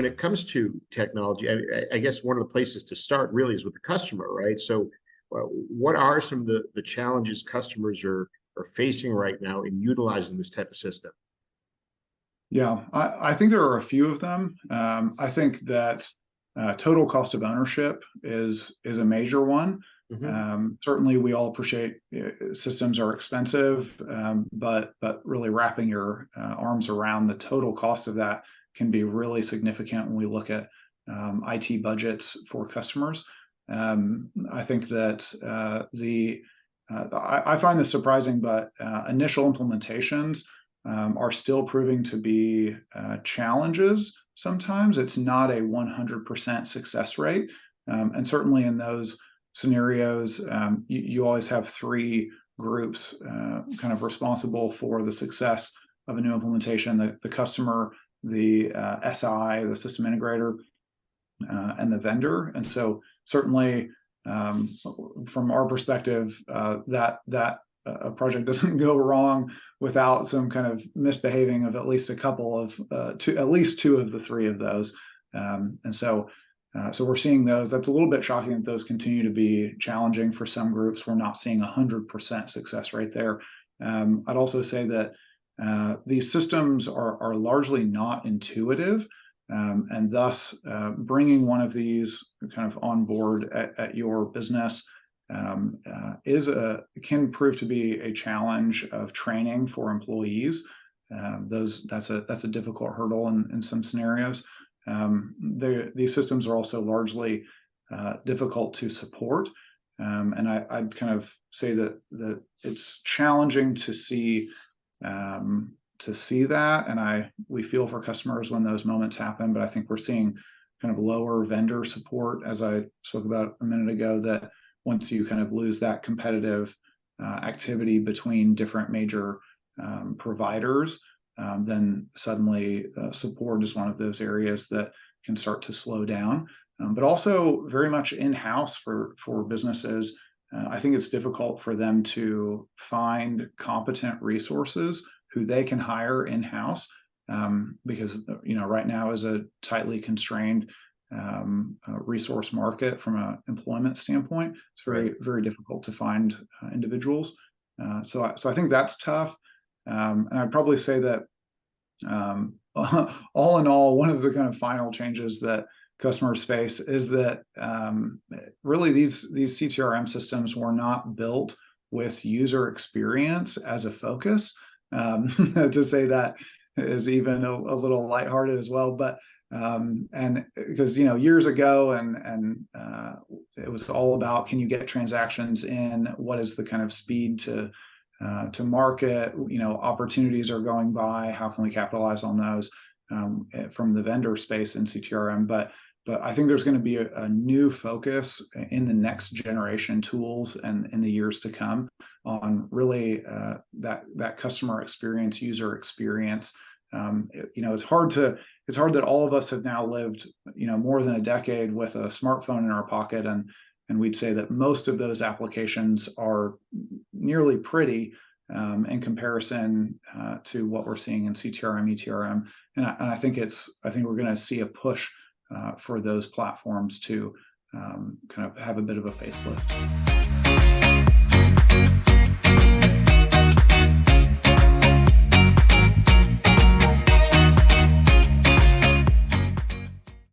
when it comes to technology, I guess one of the places to start really is with the customer, right? So what are some of the challenges customers are facing right now in utilizing this type of system? Yeah, I think there are a few of them. I think that total cost of ownership is a major one. Hmm. Certainly, we all appreciate systems are expensive, but really wrapping your arms around the total cost of that can be really significant when we look at IT budgets for customers. I think that I find this surprising, but initial implementations are still proving to be challenges. Sometimes it's not a 100% success rate. And certainly in those scenarios, you always have three groups kind of responsible for the success of a new implementation: the customer, the SI, the system integrator, and the vendor. And so certainly from our perspective, that a project doesn't go wrong without some kind of misbehaving of at least a couple of at least two of the three of those. And so we're seeing those. That's a little bit shocking that those continue to be challenging for some groups. We're not seeing 100% success rate there. I'd also say that these systems are largely not intuitive. And thus, bringing one of these kind of on board at your business can prove to be a challenge of training for employees. That's a difficult hurdle in some scenarios. These systems are also largely difficult to support, and I'd kind of say that it's challenging to see that, and we feel for customers when those moments happen. But I think we're seeing kind of lower vendor support, as I spoke about a minute ago, that once you kind of lose that competitive activity between different major providers, then suddenly support is one of those areas that can start to slow down. But also very much in-house for businesses. I think it's difficult for them to find competent resources who they can hire in-house, because right now is a tightly constrained resource market from an employment standpoint. It's very difficult to find individuals. So I think that's tough. And I'd probably say that all in all, one of the kind of final changes that customers face is that really these CTRM systems were not built with user experience as a focus. To say that is even a little lighthearted as well, but and because years ago and it was all about, can you get transactions in, what is the kind of speed to market, opportunities are going by, how can we capitalize on those from the vendor space in CTRM. But I think there's going to be a new focus in the next generation tools and in the years to come on really that customer experience, user experience. It's hard that all of us have now lived more than a decade with a smartphone in our pocket, and we'd say that most of those applications are nearly pretty in comparison to what we're seeing in CTRM, ETRM, and I think we're going to see a push for those platforms to kind of have a bit of a facelift.